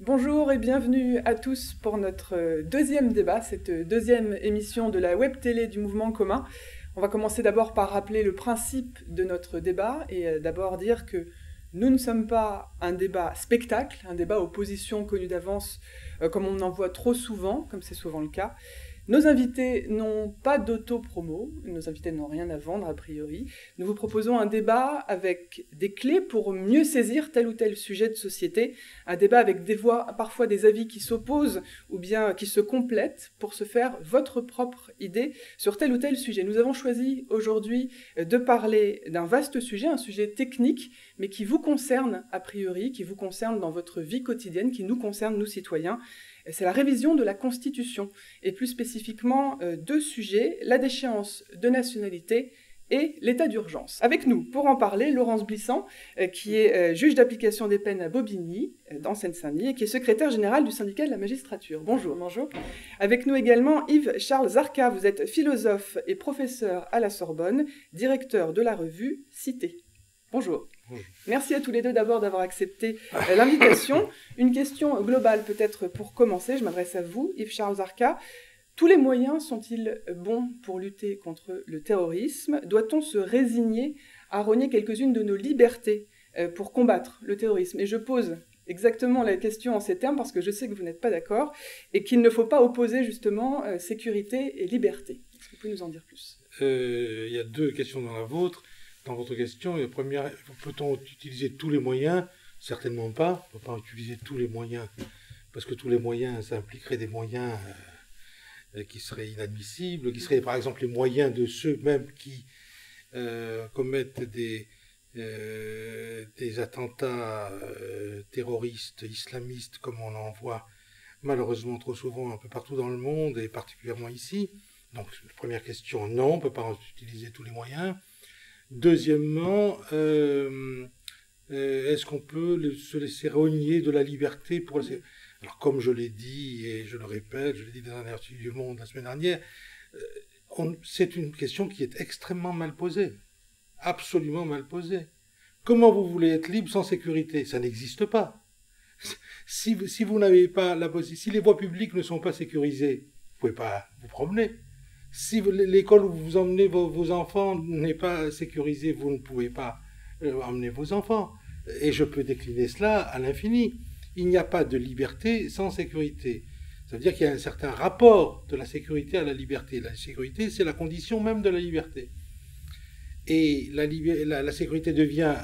Bonjour et bienvenue à tous pour notre deuxième débat, cette deuxième émission de la web télé du mouvement commun. On va commencer d'abord par rappeler le principe de notre débat et d'abord dire que nous ne sommes pas un débat spectacle, un débat aux positions connues d'avance comme on en voit trop souvent, comme c'est souvent le cas. Nos invités n'ont pas d'auto-promo, nos invités n'ont rien à vendre a priori. Nous vous proposons un débat avec des clés pour mieux saisir tel ou tel sujet de société, un débat avec des voix, parfois des avis qui s'opposent ou bien qui se complètent pour se faire votre propre idée sur tel ou tel sujet. Nous avons choisi aujourd'hui de parler d'un vaste sujet, un sujet technique, mais qui vous concerne a priori, qui vous concerne dans votre vie quotidienne, qui nous concerne, nous citoyens. C'est la révision de la Constitution, et plus spécifiquement deux sujets, la déchéance de nationalité et l'état d'urgence. Avec nous, pour en parler, Laurence Blissant, qui est juge d'application des peines à Bobigny, dans Seine-Saint-Denis, et qui est secrétaire général du syndicat de la magistrature. Bonjour. Bonjour. Avec nous également Yves-Charles Zarka, vous êtes philosophe et professeur à la Sorbonne, directeur de la revue Cité. Bonjour. Merci à tous les deux d'abord d'avoir accepté l'invitation. Une question globale peut-être pour commencer, je m'adresse à vous, Yves-Charles Zarka. Tous les moyens sont-ils bons pour lutter contre le terrorisme? Doit-on se résigner à rogner quelques-unes de nos libertés pour combattre le terrorisme? Et je pose exactement la question en ces termes parce que je sais que vous n'êtes pas d'accord et qu'il ne faut pas opposer justement sécurité et liberté. Est-ce que vous pouvez nous en dire plus? Il y a deux questions dans la vôtre. Dans votre question, la première, peut-on utiliser tous les moyens? Certainement pas. On ne peut pas utiliser tous les moyens, parce que tous les moyens, ça impliquerait des moyens qui seraient inadmissibles, qui seraient par exemple les moyens de ceux même qui commettent des attentats terroristes, islamistes, comme on en voit malheureusement trop souvent un peu partout dans le monde, et particulièrement ici. Donc, première question, non, on ne peut pas utiliser tous les moyens. Deuxièmement, est-ce qu'on peut se laisser rogner de la liberté pour... Alors, comme je l'ai dit, et je le répète, je l'ai dit dans un article du Monde la semaine dernière, c'est une question qui est extrêmement mal posée. Absolument mal posée. Comment vous voulez être libre sans sécurité? Ça n'existe pas. Si vous n'avez pas la possibilité, si les voies publiques ne sont pas sécurisées, vous ne pouvez pas vous promener. Si l'école où vous emmenez vos enfants n'est pas sécurisée, vous ne pouvez pas emmener vos enfants. Et je peux décliner cela à l'infini. Il n'y a pas de liberté sans sécurité. Ça veut dire qu'il y a un certain rapport de la sécurité à la liberté. La sécurité, c'est la condition même de la liberté. Et la sécurité devient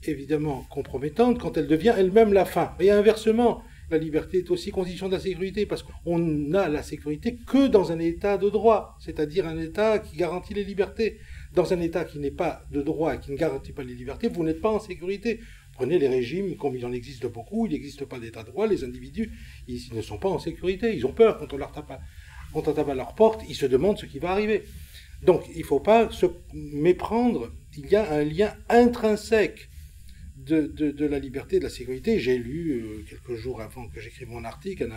évidemment compromettante quand elle devient elle-même la fin. Et inversement, la liberté est aussi condition de la sécurité, parce qu'on n'a la sécurité que dans un état de droit, c'est-à-dire un état qui garantit les libertés. Dans un état qui n'est pas de droit et qui ne garantit pas les libertés, vous n'êtes pas en sécurité. Prenez les régimes, comme il en existe beaucoup, il n'existe pas d'état de droit, les individus, ils ne sont pas en sécurité, ils ont peur quand on tape à leur porte, ils se demandent ce qui va arriver. Donc il ne faut pas se méprendre, il y a un lien intrinsèque de la liberté et de la sécurité. J'ai lu, quelques jours avant que j'écrive mon article,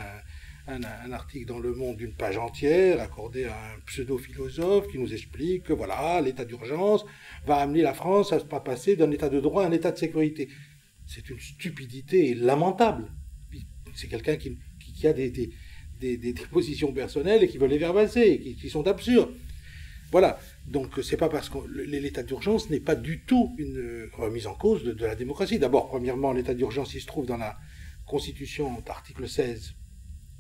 un article dans Le Monde d'une page entière, accordé à un pseudo-philosophe qui nous explique que voilà, l'état d'urgence va amener la France à se passer d'un état de droit à un état de sécurité. C'est une stupidité lamentable. C'est quelqu'un qui a des positions personnelles et qui veut les faire passer, qui sont absurdes. Voilà, donc c'est pas parce que l'état d'urgence n'est pas du tout une remise en cause de la démocratie. D'abord, premièrement, l'état d'urgence, il se trouve dans la Constitution, article 16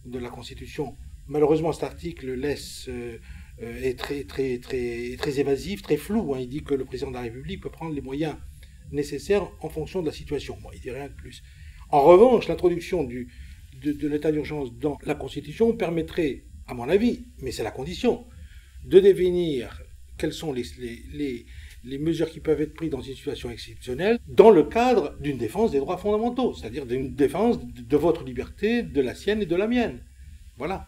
de la Constitution. Malheureusement, cet article est très évasif, très flou. Il dit que le président de la République peut prendre les moyens nécessaires en fonction de la situation. Bon, il dit rien de plus. En revanche, l'introduction de l'état d'urgence dans la Constitution permettrait, à mon avis, mais c'est la condition, de définir quelles sont les mesures qui peuvent être prises dans une situation exceptionnelle dans le cadre d'une défense des droits fondamentaux, c'est-à-dire d'une défense de votre liberté, de la sienne et de la mienne. Voilà.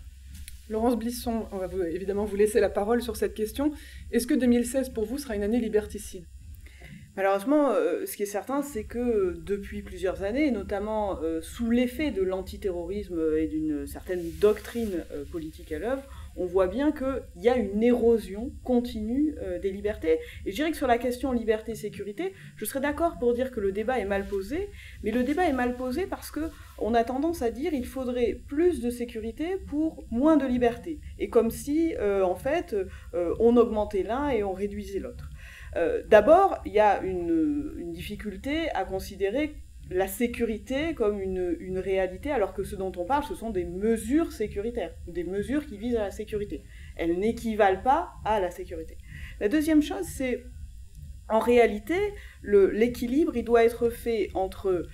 Laurence Blissant, on va évidemment vous laisser la parole sur cette question. Est-ce que 2016 pour vous sera une année liberticide? Malheureusement, ce qui est certain, c'est que depuis plusieurs années, notamment sous l'effet de l'antiterrorisme et d'une certaine doctrine politique à l'œuvre, on voit bien qu'il y a une érosion continue des libertés. Et je dirais que sur la question liberté-sécurité, je serais d'accord pour dire que le débat est mal posé, mais le débat est mal posé parce qu'on a tendance à dire qu'il faudrait plus de sécurité pour moins de liberté. Et comme si, en fait, on augmentait l'un et on réduisait l'autre. D'abord, il y a une difficulté à considérer la sécurité comme une réalité, alors que ce dont on parle, ce sont des mesures sécuritaires, des mesures qui visent à la sécurité. Elles n'équivalent pas à la sécurité. La deuxième chose, c'est, en réalité, l'équilibre, il doit être fait entre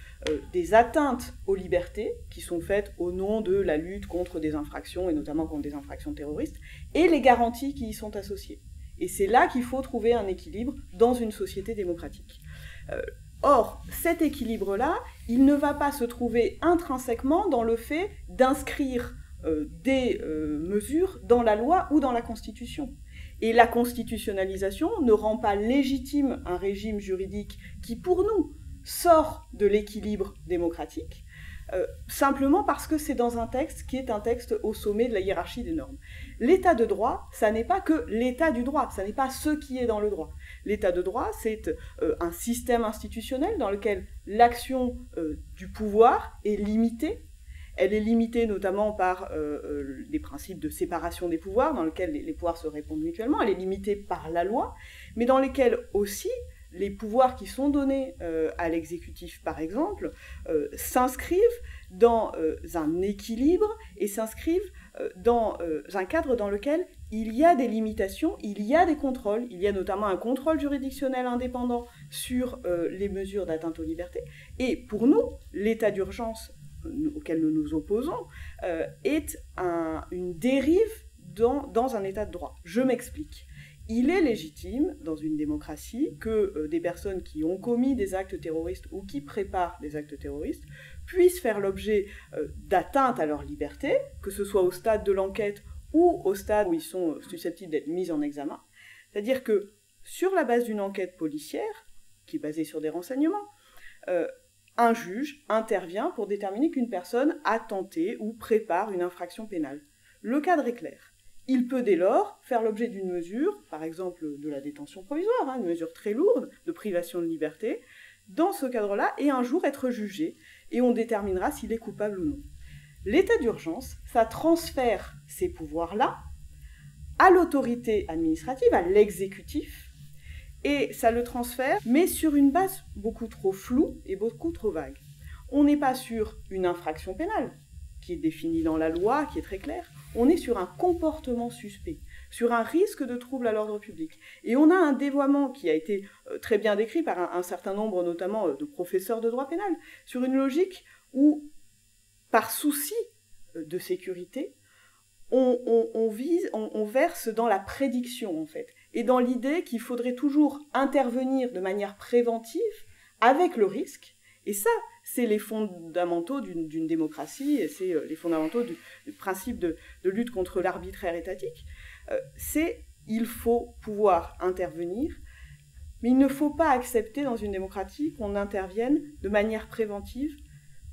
des atteintes aux libertés, qui sont faites au nom de la lutte contre des infractions, et notamment contre des infractions terroristes, et les garanties qui y sont associées. Et c'est là qu'il faut trouver un équilibre dans une société démocratique. Or, cet équilibre-là, il ne va pas se trouver intrinsèquement dans le fait d'inscrire des mesures dans la loi ou dans la Constitution. Et la constitutionnalisation ne rend pas légitime un régime juridique qui, pour nous, sort de l'équilibre démocratique, simplement parce que c'est dans un texte qui est un texte au sommet de la hiérarchie des normes. L'état de droit, ça n'est pas que l'état du droit, ça n'est pas ce qui est dans le droit. L'état de droit, c'est un système institutionnel dans lequel l'action du pouvoir est limitée. Elle est limitée notamment par les principes de séparation des pouvoirs, dans lesquels les pouvoirs se répondent mutuellement. Elle est limitée par la loi, mais dans lesquels aussi les pouvoirs qui sont donnés à l'exécutif, par exemple, s'inscrivent dans un équilibre et s'inscrivent dans un cadre dans lequel il y a des limitations, il y a des contrôles, il y a notamment un contrôle juridictionnel indépendant sur les mesures d'atteinte aux libertés. Et pour nous, l'état d'urgence auquel nous nous opposons est une dérive dans un état de droit. Je m'explique. Il est légitime, dans une démocratie, que des personnes qui ont commis des actes terroristes ou qui préparent des actes terroristes puissent faire l'objet d'atteintes à leur liberté, que ce soit au stade de l'enquête ou au stade où ils sont susceptibles d'être mis en examen. C'est-à-dire que, sur la base d'une enquête policière, qui est basée sur des renseignements, un juge intervient pour déterminer qu'une personne a tenté ou prépare une infraction pénale. Le cadre est clair. Il peut dès lors faire l'objet d'une mesure, par exemple de la détention provisoire, une mesure très lourde de privation de liberté, dans ce cadre-là, et un jour être jugé, et on déterminera s'il est coupable ou non. L'état d'urgence, ça transfère ces pouvoirs-là à l'autorité administrative, à l'exécutif, et ça le transfère, mais sur une base beaucoup trop floue et beaucoup trop vague. On n'est pas sur une infraction pénale, qui est définie dans la loi, qui est très claire. On est sur un comportement suspect, sur un risque de trouble à l'ordre public. Et on a un dévoiement qui a été très bien décrit par un certain nombre, notamment de professeurs de droit pénal, sur une logique où, par souci de sécurité, on verse dans la prédiction, en fait, et dans l'idée qu'il faudrait toujours intervenir de manière préventive avec le risque. Et ça, c'est les fondamentaux d'une démocratie, et c'est les fondamentaux du principe de lutte contre l'arbitraire étatique. Il faut pouvoir intervenir, mais il ne faut pas accepter dans une démocratie qu'on intervienne de manière préventive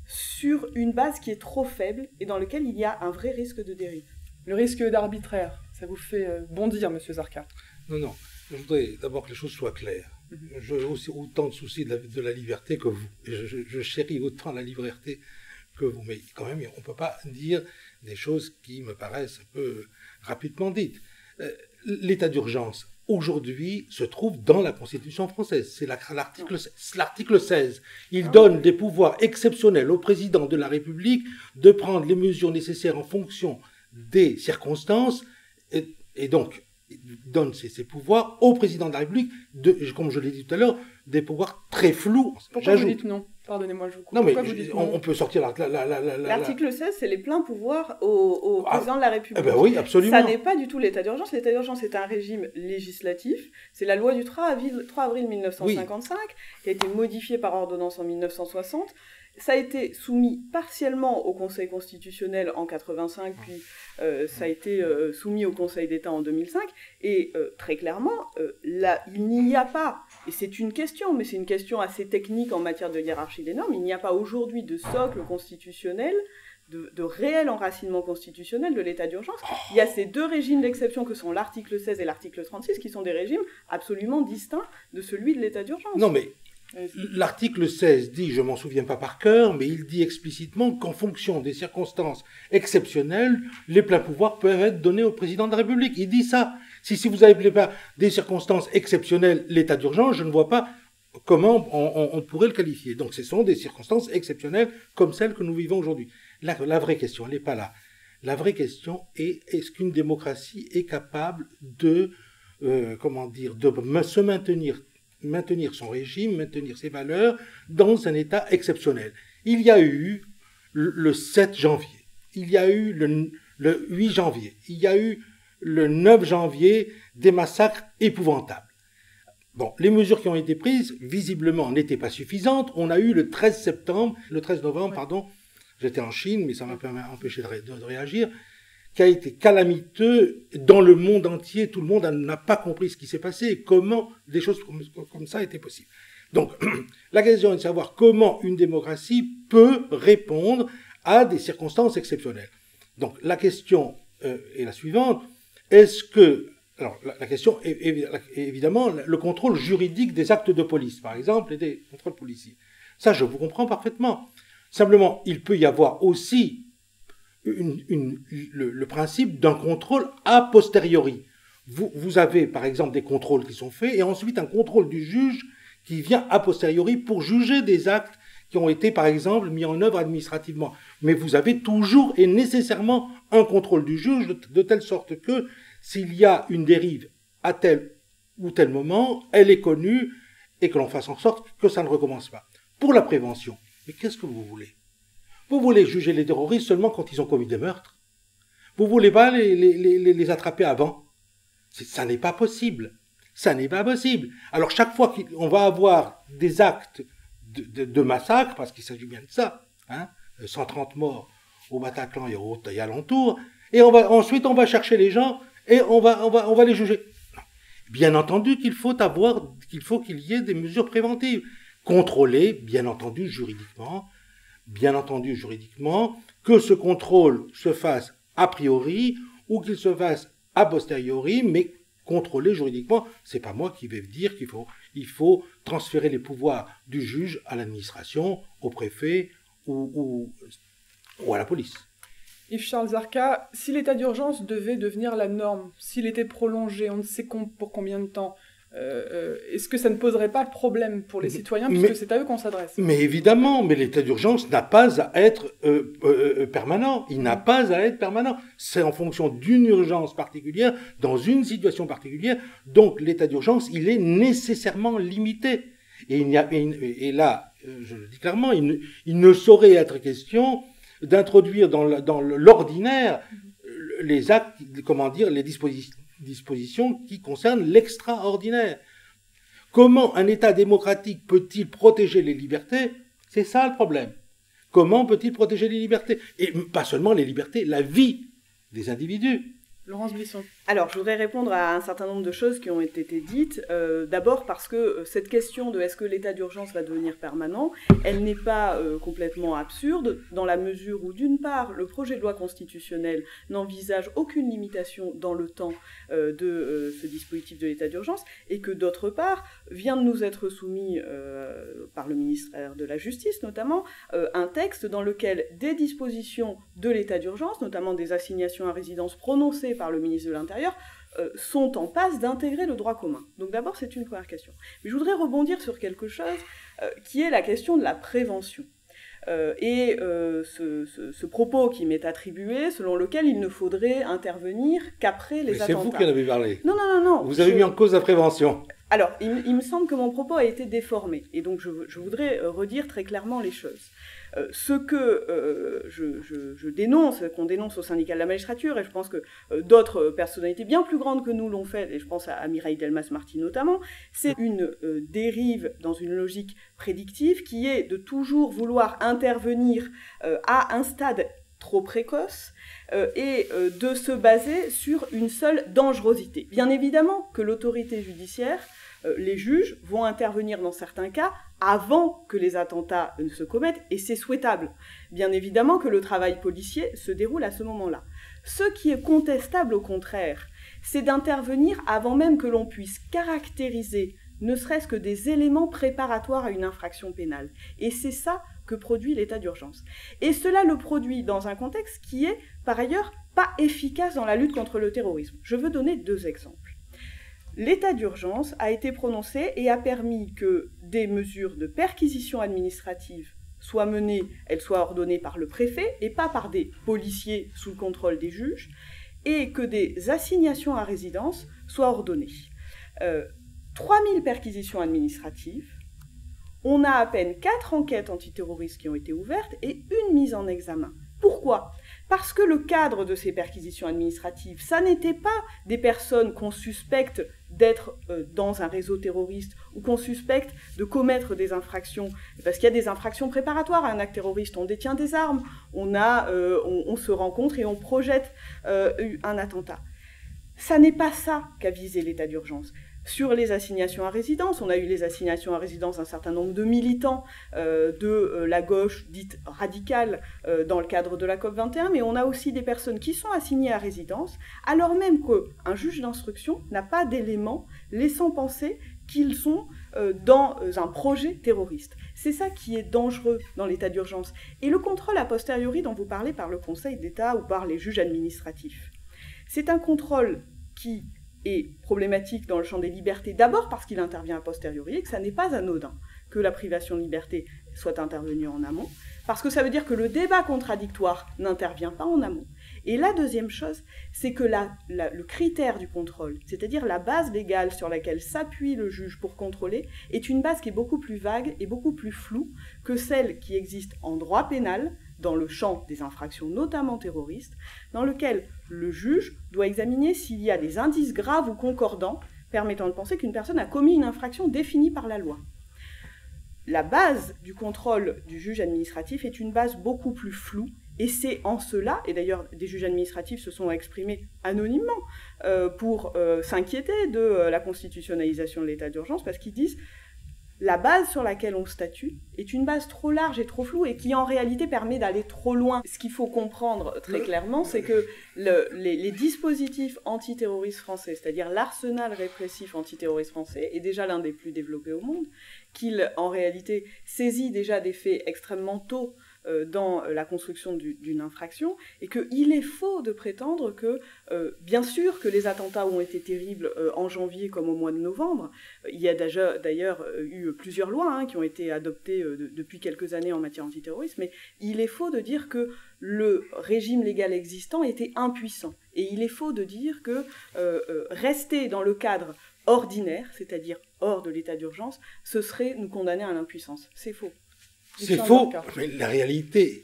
sur une base qui est trop faible et dans laquelle il y a un vrai risque de dérive. Le risque d'arbitraire, ça vous fait bondir, monsieur Zarqa? Non. Je voudrais d'abord que les choses soient claires. J'ai aussi autant de soucis de la liberté que vous. Et je chéris autant la liberté que vous. Mais quand même, on ne peut pas dire des choses qui me paraissent un peu rapidement dites. L'état d'urgence, aujourd'hui, se trouve dans la Constitution française. C'est l'article 16. Il donne des pouvoirs exceptionnels au président de la République de prendre les mesures nécessaires en fonction des circonstances. Et donc, il donne ces pouvoirs au président de la République, comme je l'ai dit tout à l'heure, des pouvoirs très flous. Pourquoi vous dites non? Pardonnez-moi, je vous coupe. Non, mais vous dites non? on peut sortir L'article 16, c'est les pleins pouvoirs au président de la République. Oui, absolument. Ça n'est pas du tout l'état d'urgence. L'état d'urgence est un régime législatif. C'est la loi du 3 avril 1955, qui a été modifiée par ordonnance en 1960. Ça a été soumis partiellement au Conseil constitutionnel en 85, puis ça a été soumis au Conseil d'État en 2005, et très clairement, là, il n'y a pas, et c'est une question, mais c'est une question assez technique en matière de hiérarchie des normes, il n'y a pas aujourd'hui de socle constitutionnel, de réel enracinement constitutionnel de l'état d'urgence. Il y a ces deux régimes d'exception que sont l'article 16 et l'article 36, qui sont des régimes absolument distincts de celui de l'état d'urgence. Non, mais l'article 16 dit, je m'en souviens pas par cœur, mais il dit explicitement qu'en fonction des circonstances exceptionnelles, les pleins pouvoirs peuvent être donnés au président de la République. Il dit ça. Si vous n'avez pas des circonstances exceptionnelles, l'état d'urgence, je ne vois pas comment on pourrait le qualifier. Donc ce sont des circonstances exceptionnelles comme celles que nous vivons aujourd'hui. La vraie question, elle n'est pas là. La vraie question est, est-ce qu'une démocratie est capable de se maintenir son régime, maintenir ses valeurs dans un état exceptionnel. Il y a eu le 7 janvier, il y a eu le 8 janvier, il y a eu le 9 janvier des massacres épouvantables. Bon, les mesures qui ont été prises, visiblement, n'étaient pas suffisantes. On a eu le 13 novembre, pardon, j'étais en Chine, mais ça m'a pas empêché de réagir, qui a été calamiteux dans le monde entier. Tout le monde n'a pas compris ce qui s'est passé et comment des choses comme ça étaient possibles. Donc, la question est de savoir comment une démocratie peut répondre à des circonstances exceptionnelles. Donc, la question est la suivante. Est-ce que... Alors, la question est évidemment le contrôle juridique des actes de police, par exemple, et des contrôles policiers. Ça, je vous comprends parfaitement. Simplement, il peut y avoir aussi le principe d'un contrôle a posteriori. Vous avez, par exemple, des contrôles qui sont faits, et ensuite un contrôle du juge qui vient a posteriori pour juger des actes qui ont été, par exemple, mis en œuvre administrativement. Mais vous avez toujours et nécessairement un contrôle du juge, de telle sorte que s'il y a une dérive à tel ou tel moment, elle est connue, et que l'on fasse en sorte que ça ne recommence pas. Pour la prévention, mais qu'est-ce que vous voulez? Vous voulez juger les terroristes seulement quand ils ont commis des meurtres? Vous voulez pas les attraper avant? Ça n'est pas possible. Ça n'est pas possible. Alors chaque fois qu'on va avoir des actes de massacre, parce qu'il s'agit bien de ça, 130 morts au Bataclan et alentour, et ensuite on va chercher les gens et on va les juger. Non. Bien entendu qu'il faut qu'il y ait des mesures préventives, contrôlées, bien entendu juridiquement, que ce contrôle se fasse a priori ou qu'il se fasse a posteriori, mais contrôlé juridiquement. C'est pas moi qui vais dire qu'il faut transférer les pouvoirs du juge à l'administration, au préfet ou à la police. Yves-Charles Zarka, si l'état d'urgence devait devenir la norme, s'il était prolongé, on ne sait pour combien de temps, est-ce que ça ne poserait pas de problème pour les citoyens, puisque c'est à eux qu'on s'adresse? Mais évidemment, mais l'état d'urgence n'a pas à être permanent. Il n'a pas à être permanent. C'est en fonction d'une urgence particulière, dans une situation particulière. Donc l'état d'urgence, il est nécessairement limité. Et là, je le dis clairement, il ne saurait être question d'introduire dans l'ordinaire les actes, les dispositions qui concernent l'extraordinaire. Comment un État démocratique peut-il protéger les libertés? C'est ça le problème. Comment peut-il protéger les libertés? Et pas seulement les libertés, la vie des individus. Laurence Buisson. Alors, je voudrais répondre à un certain nombre de choses qui ont été dites. D'abord parce que cette question de est-ce que l'état d'urgence va devenir permanent, elle n'est pas complètement absurde, dans la mesure où, d'une part, le projet de loi constitutionnelle n'envisage aucune limitation dans le temps de ce dispositif de l'état d'urgence, et que, d'autre part, vient de nous être soumis par le ministère de la Justice, notamment, un texte dans lequel des dispositions de l'état d'urgence, notamment des assignations à résidence prononcées par le ministre de l'Intérieur, sont en passe d'intégrer le droit commun. Donc d'abord, c'est une première question. Mais je voudrais rebondir sur quelque chose qui est la question de la prévention. Ce propos qui m'est attribué, selon lequel il ne faudrait intervenir qu'après les attentats. C'est vous qui en avez parlé. Non. Vous avez mis en cause la prévention. Alors, il me semble que mon propos a été déformé. Et donc, je voudrais redire très clairement les choses. Ce que je dénonce, qu'on dénonce au syndicat de la magistrature, et je pense que d'autres personnalités bien plus grandes que nous l'ont fait, et je pense à Mireille Delmas-Marty notamment, c'est une dérive dans une logique prédictive qui est de toujours vouloir intervenir à un stade trop précoce et de se baser sur une seule dangerosité. Bien évidemment que l'autorité judiciaire, les juges, vont intervenir dans certains cas avant que les attentats ne se commettent, et c'est souhaitable. Bien évidemment que le travail policier se déroule à ce moment-là. Ce qui est contestable, au contraire, c'est d'intervenir avant même que l'on puisse caractériser ne serait-ce que des éléments préparatoires à une infraction pénale. Et c'est ça que produit l'état d'urgence. Et cela le produit dans un contexte qui est, par ailleurs, pas efficace dans la lutte contre le terrorisme. Je veux donner 2 exemples. L'état d'urgence a été prononcé et a permis que des mesures de perquisition administrative soient menées, elles soient ordonnées par le préfet et pas par des policiers sous le contrôle des juges, et que des assignations à résidence soient ordonnées. 3000 perquisitions administratives, on a à peine 4 enquêtes antiterroristes qui ont été ouvertes et une mise en examen. Pourquoi ? Parce que le cadre de ces perquisitions administratives, ça n'était pas des personnes qu'on suspecte d'être dans un réseau terroriste ou qu'on suspecte de commettre des infractions, parce qu'il y a des infractions préparatoires à un acte terroriste. On détient des armes, on se rencontre et on projette un attentat. Ça n'est pas ça qu'a visé l'état d'urgence. Sur les assignations à résidence, on a eu les assignations à résidence d'un certain nombre de militants de la gauche dite radicale dans le cadre de la COP21, mais on a aussi des personnes qui sont assignées à résidence, alors même qu'un juge d'instruction n'a pas d'éléments laissant penser qu'ils sont dans un projet terroriste. C'est ça qui est dangereux dans l'état d'urgence. Et le contrôle a posteriori dont vous parlez par le Conseil d'État ou par les juges administratifs, c'est un contrôle qui est problématique dans le champ des libertés, d'abord parce qu'il intervient a posteriori et que ça n'est pas anodin que la privation de liberté soit intervenue en amont, parce que ça veut dire que le débat contradictoire n'intervient pas en amont. Et la deuxième chose, c'est que le critère du contrôle, c'est-à-dire la base légale sur laquelle s'appuie le juge pour contrôler, est une base qui est beaucoup plus vague et beaucoup plus floue que celle qui existe en droit pénal, dans le champ des infractions notamment terroristes, dans lequel le juge doit examiner s'il y a des indices graves ou concordants permettant de penser qu'une personne a commis une infraction définie par la loi. La base du contrôle du juge administratif est une base beaucoup plus floue, et c'est en cela, et d'ailleurs des juges administratifs se sont exprimés anonymement pour s'inquiéter de la constitutionnalisation de l'état d'urgence, parce qu'ils disent la base sur laquelle on statue est une base trop large et trop floue et qui en réalité permet d'aller trop loin. Ce qu'il faut comprendre très clairement, c'est que les dispositifs antiterroristes français, c'est-à-dire l'arsenal répressif antiterroriste français, est déjà l'un des plus développés au monde, qu'il en réalité saisit déjà des faits extrêmement tôt dans la construction d'une infraction, et qu'il est faux de prétendre que, bien sûr que les attentats ont été terribles en janvier comme au mois de novembre. Il y a d'ailleurs eu plusieurs lois qui ont été adoptées depuis quelques années en matière antiterroriste, mais il est faux de dire que le régime légal existant était impuissant. Et il est faux de dire que rester dans le cadre ordinaire, c'est-à-dire hors de l'état d'urgence, ce serait nous condamner à l'impuissance. C'est faux. C'est faux, mais la réalité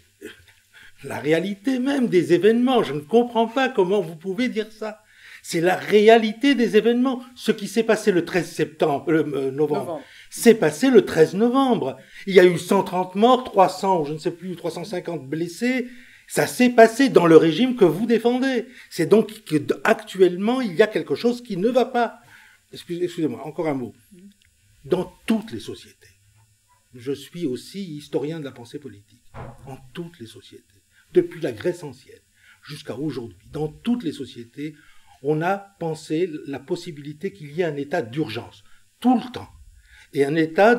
même des événements, je ne comprends pas comment vous pouvez dire ça. C'est la réalité des événements. Ce qui s'est passé le 13 novembre, s'est passé le 13 novembre. Il y a eu 130 morts, 300, je ne sais plus, 350 blessés. Ça s'est passé dans le régime que vous défendez. C'est donc qu'actuellement, il y a quelque chose qui ne va pas. Excusez-moi, encore un mot. Dans toutes les sociétés, je suis aussi historien de la pensée politique, en toutes les sociétés, depuis la Grèce ancienne jusqu'à aujourd'hui, dans toutes les sociétés, on a pensé la possibilité qu'il y ait un état d'urgence, tout le temps, et un état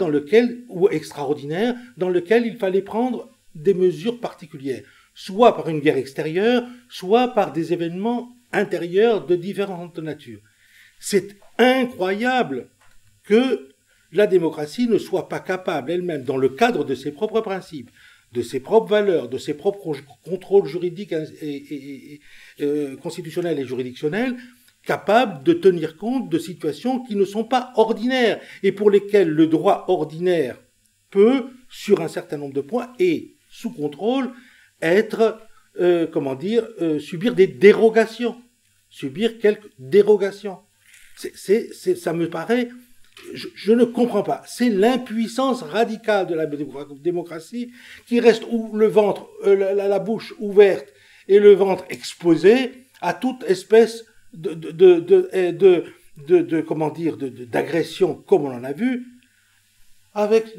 ou extraordinaire, dans lequel il fallait prendre des mesures particulières, soit par une guerre extérieure, soit par des événements intérieurs de différentes natures. C'est incroyable que la démocratie ne soit pas capable elle-même, dans le cadre de ses propres principes, de ses propres valeurs, de ses propres contrôles juridiques et constitutionnels et juridictionnels, capable de tenir compte de situations qui ne sont pas ordinaires et pour lesquelles le droit ordinaire peut, sur un certain nombre de points, et sous contrôle, subir des dérogations, subir quelques dérogations. Ça me paraît, je ne comprends pas. C'est l'impuissance radicale de la démocratie qui reste où le ventre, la bouche ouverte et le ventre exposé à toute espèce d'agression, comme on en a vu, avec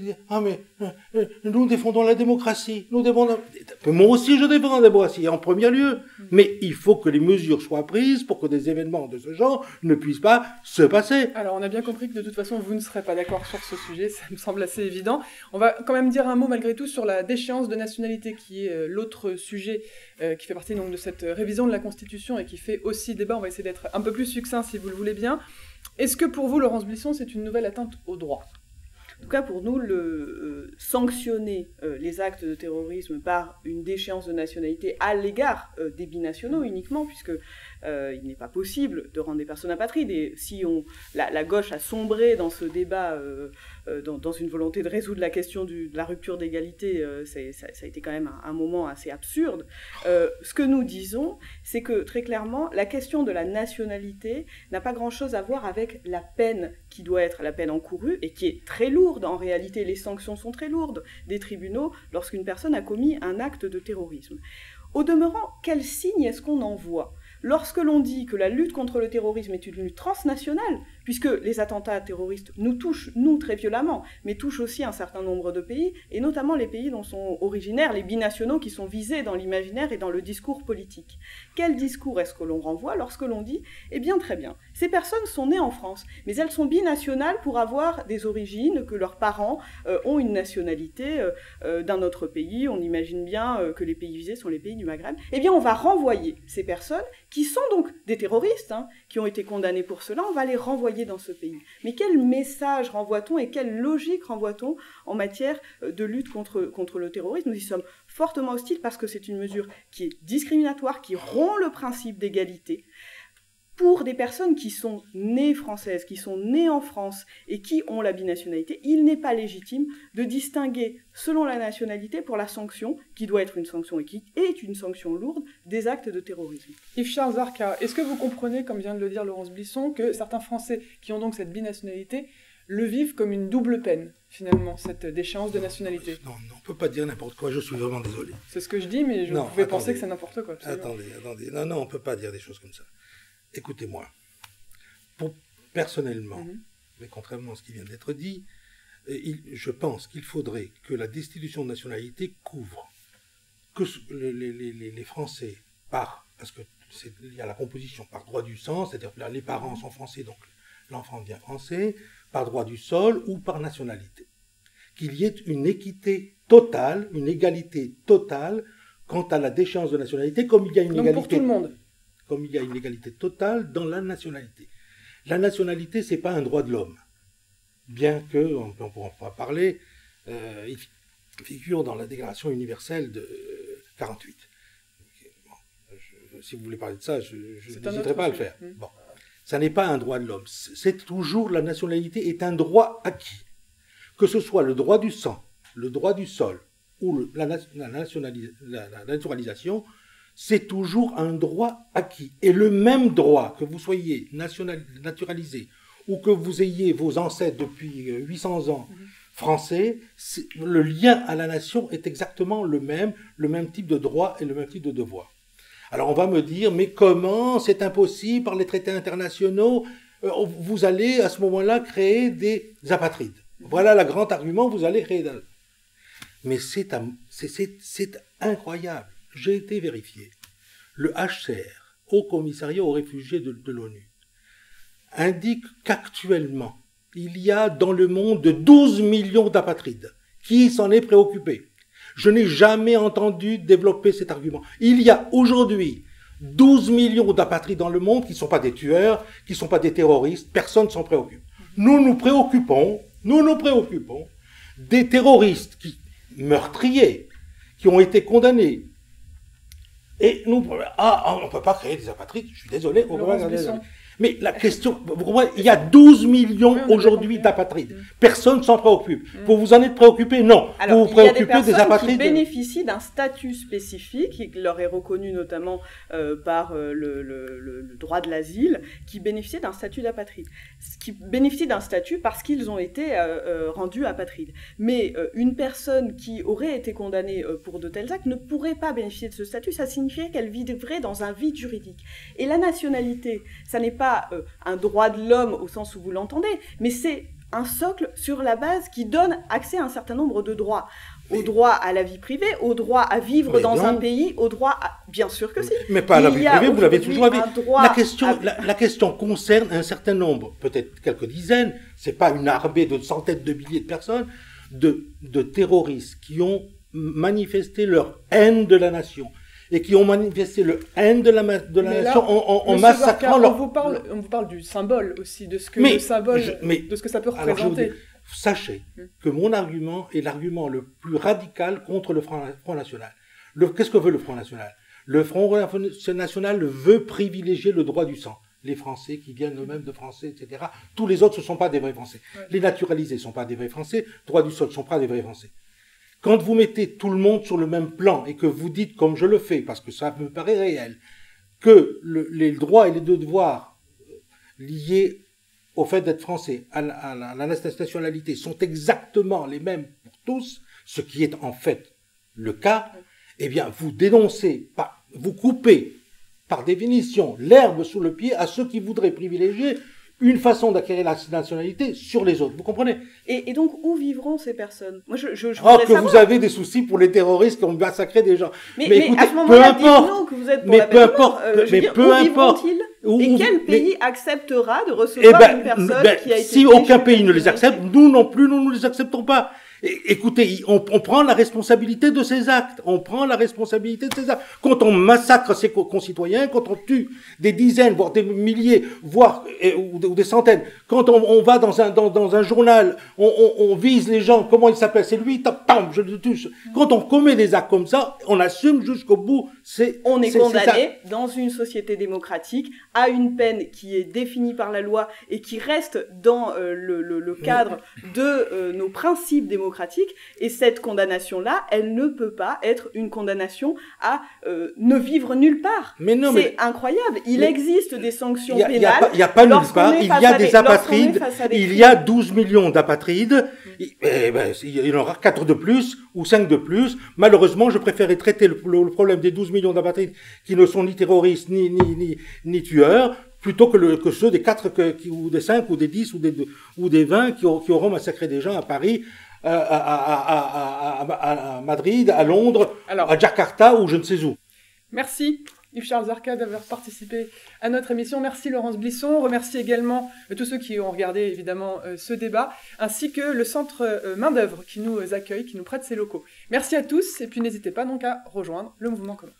nous défendons la démocratie, moi aussi je défends la démocratie en premier lieu, mais il faut que les mesures soient prises pour que des événements de ce genre ne puissent pas se passer. Alors on a bien compris que de toute façon vous ne serez pas d'accord sur ce sujet, ça me semble assez évident. On va quand même dire un mot malgré tout sur la déchéance de nationalité, qui est l'autre sujet qui fait partie donc de cette révision de la Constitution et qui fait aussi débat. On va essayer d'être un peu plus succinct si vous le voulez bien. Est-ce que pour vous, Laurence Buisson, c'est une nouvelle atteinte au droit ? En tout cas, pour nous, sanctionner les actes de terrorisme par une déchéance de nationalité à l'égard des binationaux uniquement, puisque il n'est pas possible de rendre des personnes apatrides. Et si la gauche a sombré dans ce débat, dans une volonté de résoudre la question de la rupture d'égalité, ça a été quand même un moment assez absurde. Ce que nous disons, c'est que très clairement, la question de la nationalité n'a pas grand-chose à voir avec la peine qui doit être la peine encourue, et qui est très lourde. En réalité, les sanctions sont très lourdes des tribunaux lorsqu'une personne a commis un acte de terrorisme. Au demeurant, quel signe est-ce qu'on envoie ? Lorsque l'on dit que la lutte contre le terrorisme est une lutte transnationale, puisque les attentats terroristes nous touchent, nous, très violemment, mais touchent aussi un certain nombre de pays, et notamment les pays dont sont originaires les binationaux qui sont visés dans l'imaginaire et dans le discours politique. Quel discours est-ce que l'on renvoie lorsque l'on dit « Eh bien, très bien, ces personnes sont nées en France, mais elles sont binationales pour avoir des origines, que leurs parents ont une nationalité d'un autre pays, on imagine bien que les pays visés sont les pays du Maghreb. Eh bien, on va renvoyer ces personnes qui sont donc des terroristes, qui ont été condamnés pour cela, on va les renvoyer dans ce pays. Mais quel message renvoie-t-on et quelle logique renvoie-t-on en matière de lutte contre le terrorisme ? Nous y sommes fortement hostiles parce que c'est une mesure qui est discriminatoire, qui rompt le principe d'égalité. Pour des personnes qui sont nées françaises, qui sont nées en France et qui ont la binationalité, il n'est pas légitime de distinguer selon la nationalité pour la sanction, qui doit être une sanction et qui est une sanction lourde, des actes de terrorisme. Yves-Charles Zarka, est-ce que vous comprenez, comme vient de le dire Laurence Buisson, que certains Français qui ont donc cette binationalité le vivent comme une double peine, finalement, cette déchéance de nationalité ? Non, on ne peut pas dire n'importe quoi, je suis vraiment désolé. C'est ce que je dis, mais vous pouvez penser que c'est n'importe quoi. Attendez, non, on ne peut pas dire des choses comme ça. Écoutez-moi, personnellement, mais contrairement à ce qui vient d'être dit, je pense qu'il faudrait que la destitution de nationalité couvre que les Français parce qu'il y a la composition par droit du sang, c'est-à-dire que là, les parents sont français, donc l'enfant devient français, par droit du sol ou par nationalité. Qu'il y ait une équité totale, une égalité totale quant à la déchéance de nationalité, comme il y a une égalité... pour tout le monde. Comme il y a une égalité totale dans la nationalité. La nationalité, ce n'est pas un droit de l'homme. Bien que, on pourra pas parler, il figure dans la Déclaration universelle de 48. Si vous voulez parler de ça, je n'hésiterai pas à le faire. Bon. Ça n'est pas un droit de l'homme. C'est toujours, la nationalité est un droit acquis. Que ce soit le droit du sang, le droit du sol ou la naturalisation, c'est toujours un droit acquis. Et le même droit, que vous soyez naturalisé ou que vous ayez vos ancêtres depuis 800 ans français, le lien à la nation est exactement le même type de droit et le même type de devoir. Alors on va me dire, mais comment c'est impossible par les traités internationaux, vous allez à ce moment-là créer des apatrides. Voilà le grand argument, vous allez créer des... Mais c'est incroyable. J'ai été vérifié. Le HCR, Haut Commissariat aux réfugiés de l'ONU, indique qu'actuellement, il y a dans le monde 12 millions d'apatrides. Qui s'en est préoccupé? Je n'ai jamais entendu développer cet argument. Il y a aujourd'hui 12 millions d'apatrides dans le monde qui ne sont pas des tueurs, qui ne sont pas des terroristes. Personne ne s'en préoccupe. Nous nous préoccupons des terroristes meurtriers qui ont été condamnés. Et nous, on ne peut pas créer des apatrides, je suis désolé. Mais la question, vous comprenez, il y a 12 millions aujourd'hui d'apatrides. Personne s'en préoccupe. Vous vous en êtes préoccupé? Non. Alors, vous vous préoccupez des apatrides. Qui bénéficient d'un statut spécifique, qui leur est reconnu notamment par le droit de l'asile, qui bénéficient d'un statut d'apatride. Qui bénéficient d'un statut parce qu'ils ont été rendus apatrides. Mais une personne qui aurait été condamnée pour de tels actes ne pourrait pas bénéficier de ce statut. Ça signifierait qu'elle vivrait dans un vide juridique. Et la nationalité, ça n'est pas un droit de l'homme au sens où vous l'entendez, mais c'est un socle sur la base qui donne accès à un certain nombre de droits. Au droit à la vie privée, au droit à vivre dans un pays, au droit à... Bien sûr que si. Mais pas à la vie privée, vous l'avez toujours avec. La question concerne un certain nombre, peut-être quelques dizaines, c'est pas une armée de centaines de milliers de personnes, de terroristes qui ont manifesté leur haine de la nation. Et qui ont manifesté leur haine de la nation en massacrant leur... On vous parle du symbole aussi, de ce que le symbole, de ce que ça peut représenter. Sachez que mon argument est l'argument le plus radical contre le Front National. Qu'est-ce que veut le Front National? Le Front National veut privilégier le droit du sang. Les Français qui viennent eux-mêmes de Français, etc. Tous les autres, ce ne sont pas des vrais Français. Ouais. Les naturalisés ne sont pas des vrais Français. Droit du sol ne sont pas des vrais Français. Quand vous mettez tout le monde sur le même plan et que vous dites, comme je le fais, parce que ça me paraît réel, que les droits et les devoirs liés au fait d'être français, à la nationalité, sont exactement les mêmes pour tous, ce qui est en fait le cas, eh bien, vous dénoncez, vous coupez, par définition, l'herbe sous le pied à ceux qui voudraient privilégier une façon d'acquérir la nationalité sur les autres. Vous comprenez? Et donc, où vivront ces personnes? Moi, vous avez des soucis pour les terroristes qui ont massacré des gens. Mais écoutez, à ce moment-là, dites-nous que vous êtes pour la peine de mort. Où vivront-ils? Et quel pays acceptera de recevoir une personne qui a été... Si aucun pays ne les accepte, nous non plus, nous ne les acceptons pas. Écoutez, on prend la responsabilité de ces actes. On prend la responsabilité de ces actes. Quand on massacre ses concitoyens, quand on tue des dizaines, voire des milliers, voire ou des centaines, quand on va dans un journal, on vise les gens, comment il s'appelle? C'est lui, pam, je le tue. Quand on commet des actes comme ça, on assume jusqu'au bout. On est condamné dans une société démocratique à une peine qui est définie par la loi et qui reste dans le cadre de nos principes démocratiques. Et cette condamnation-là, elle ne peut pas être une condamnation à ne vivre nulle part. C'est incroyable. Il existe des sanctions pénales. Il n'y a pas nulle part. Il y a des apatrides. Il y a 12 millions d'apatrides. Il y en aura 4 de plus ou 5 de plus. Malheureusement, je préférais traiter le problème des 12 millions d'apatrides qui ne sont ni terroristes ni tueurs, plutôt que ceux des 4 ou des 5 ou des 10 ou des 20 qui auront massacré des gens à Paris, à Madrid, à Londres, à Jakarta ou je ne sais où. Merci Yves-Charles Zarka d'avoir participé à notre émission. Merci Laurence Blisson. On remercie également tous ceux qui ont regardé évidemment ce débat, ainsi que le centre Main d'œuvre qui nous accueille, qui nous prête ses locaux. Merci à tous et puis n'hésitez pas donc à rejoindre le mouvement commun.